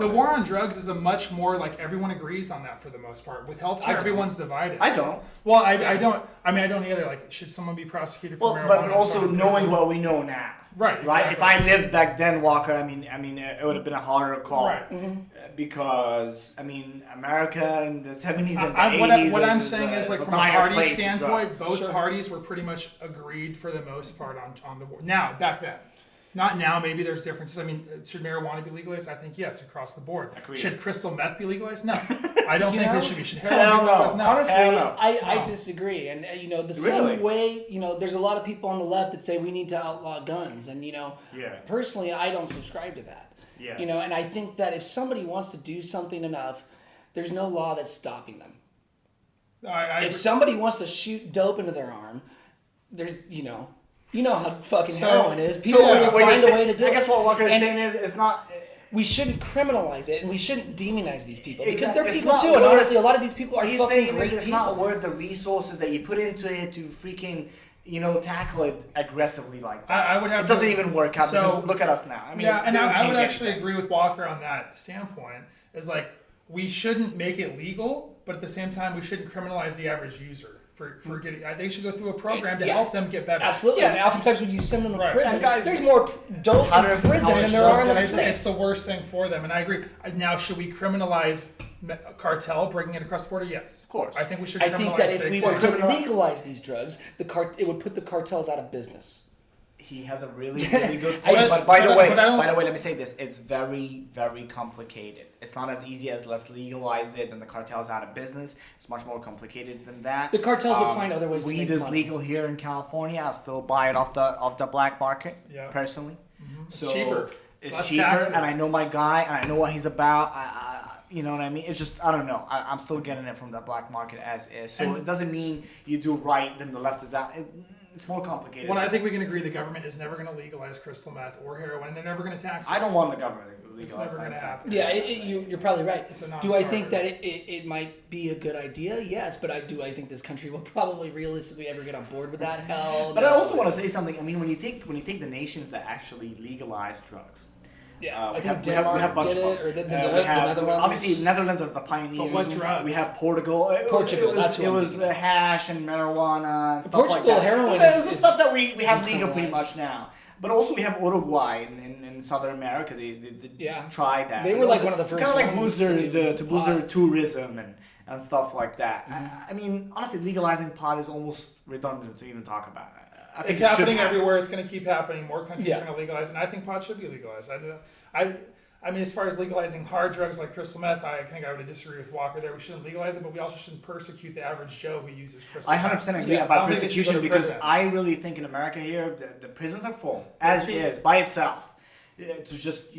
The war on drugs is a much more like everyone agrees on that for the most part. With healthcare, everyone's divided. I don't. Well, I don't. I mean, I don't either. Like, should someone be prosecuted for marijuana? But also knowing what we know now. Right. Right. Exactly. If I lived back then, Walker, I mean, it would have been a harder call. Right. Because America in the 70s and the 80s. What I'm saying is, like, from a party standpoint, both Sure. parties were pretty much agreed for the most part on the war. Now, back then. Not now, maybe there's differences. I mean, should marijuana be legalized? I think yes, across the board. Agreed. Should crystal meth be legalized? No. I don't think it should be. Should heroin Hell be no. legalized? No. Honestly, Hell no. I disagree. And, the Really? same way, there's a lot of people on the left that say we need to outlaw guns. And, Yeah. personally, I don't subscribe to that. Yes. And I think that if somebody wants to do something enough, there's no law that's stopping them. If somebody wants to shoot dope into their arm, there's, you know how fucking heroin is. People will find a way to do it. I guess what Walker is saying is it's not. We shouldn't criminalize it, and we shouldn't demonize these people because Exactly. they're It's people not too. And worth- honestly, a lot of these people are What he's fucking saying great is it's people. not worth the resources that you put into it to freaking tackle it aggressively like that. I would have. It doesn't even work out. So- because look at us now. I mean, Yeah, and it doesn't I would change actually anything. agree with Walker on that standpoint. Is like we shouldn't make it legal, but at the same time, we shouldn't criminalize the average user for getting. They should go through a program to Yeah. help them get better. Absolutely. Yeah. And oftentimes when you send them to Right. prison, And guys, there's more dope in 100% prison than there are in the It's streets. the worst thing for them, and I agree. Now, should we criminalize cartel bringing it across the border? Yes, Of course. I think we should. I Criminalize think that if big we things. were to legalize these drugs, it would put the cartels out of business. He has a really, really good point. But by the way, let me say this: it's very, very complicated. It's not as easy as let's legalize it and the cartel's out of business. It's much more complicated than that. The cartels would find other ways to Weed make is money. legal here in California. I'll still buy it off the black market. Yeah. Personally, It's so cheaper. It's Less cheaper, taxes. and I know my guy, and I know what he's about. You know what I mean? It's just I don't know. I'm still getting it from the black market as is. So it doesn't mean you do right, then the left is out. It's more complicated. Well, I think we can agree the government is never going to legalize crystal meth or heroin. They're never going to tax it. I don't want the government to legalize. It's never going to meth. happen. Yeah, you're probably right. It's a Do I non-starter. think that it might be a good idea? Yes, but I think this country will probably realistically ever get on board with that? Hell But no. I also want to say something. I mean, when you take the nations that actually legalize drugs, Yeah, I we think have Denmark bunch did of it, or the them. We have- Netherlands. Obviously, Netherlands are the pioneers. But what drugs? We have Portugal. Portugal, that's it what I'm was thinking of. hash and marijuana and stuff Portugal, like that. heroin Well, is- the is stuff that we have legal pretty decriminalized. much now. But also we have Uruguay in Southern America. They Yeah. tried that. They And were like also one of the first kind of like ones boost to do to boost their pot. tourism and stuff like that. Mm-hmm. I mean, honestly, legalizing pot is almost redundant to even talk about. I think It's it should happening happen. everywhere. It's going to keep happening. More countries Yeah. are going to legalize, and I think pot should be legalized. I mean, as far as legalizing hard drugs like crystal meth, I think I would disagree with Walker there. We shouldn't legalize it, but we also shouldn't persecute the average Joe who uses crystal I meth. 100% agree Yeah, I about don't think it should go persecution to because prison. I really think in America here the prisons are full as cheap. is by itself. To just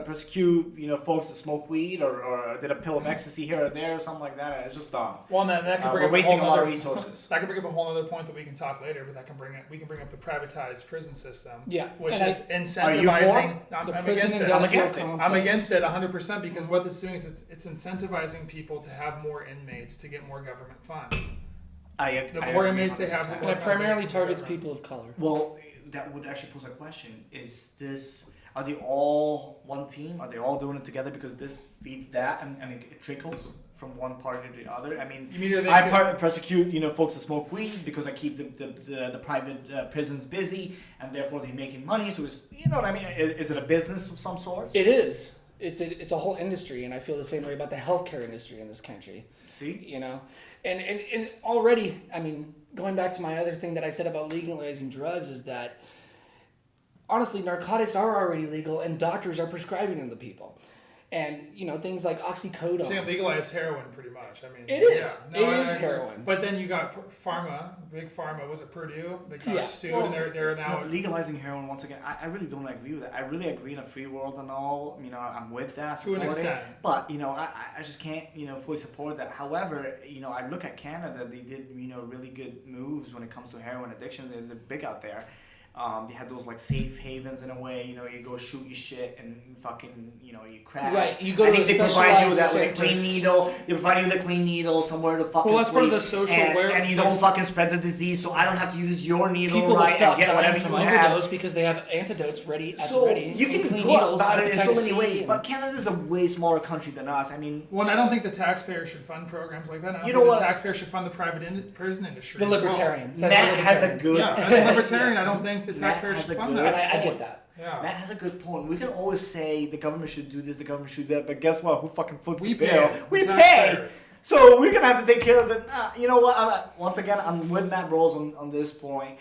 persecute folks that smoke weed or did a pill of ecstasy here or there or something like that. It's just dumb. Well, and then that can bring We're up wasting a whole lot of other- resources. That can bring up a whole other point that we can talk later, but that can we can bring up the privatized prison system. Yeah, which and is Are you incentivizing. I'm the prison against it. industrial I'm against it. complex. I'm against it 100% because what it's doing is it's incentivizing people to have more inmates to get more government funds. The more inmates they have, the And more it primarily targets people of color. Well, that would actually pose a question. Are they all one team? Are they all doing it together because this feeds that and it trickles from one party to the other? I mean, You mean they I could- persecute folks that smoke weed because I keep the private prisons busy and therefore they're making money. So it's what I mean. Is it a business of some sort? It is. It's a whole industry, and I feel the same way about the healthcare industry in this country. See, And already, I mean, going back to my other thing that I said about legalizing drugs is that honestly, narcotics are already legal, and doctors are prescribing them to people. And things like oxycodone. So you can legalize heroin pretty much. I mean, It is. Yeah. It I is agree. heroin. But then you got big pharma. Was it Purdue? They got Yeah. sued, Well, and they're now. legalizing heroin once again. I really don't agree with that. I really agree in a free world and all. I'm with that. To an support it. extent. But I just can't fully support that. However, I look at Canada. They did really good moves when it comes to heroin addiction. They're big out there. They have those like safe havens in a way. You know, you go shoot your shit and fucking, you know, you crash. Right, you go I to think a they provide you with that with a specialized clean needle. They provide you with a clean needle somewhere to fucking Well, that's part of sleep, the social and you don't awareness. fucking spread the disease. So I don't have to use your needle, People will right? stop And get dying whatever from you have. overdose because they have antidotes ready at the So ready. you can Clean go needles, about it in so hepatitis many C, ways, and- but Canada's a way smaller country than us. I mean, Well, and I don't think the taxpayer should fund programs like that. I don't You think know the what? taxpayer should fund the private prison industry. the as well. libertarian. says Matt the has a libertarian. good. Yeah, as a libertarian, I don't think the Matt taxpayer has should a fund good- And that. I get that. Yeah. Matt has a good point. We can always say the government should do this, the government should do that, but guess what? Who fucking foots We the pay. bill? The We pay. taxpayers. So we're gonna have to take care of the. You know what? Once again, I'm with Matt Rose on this point.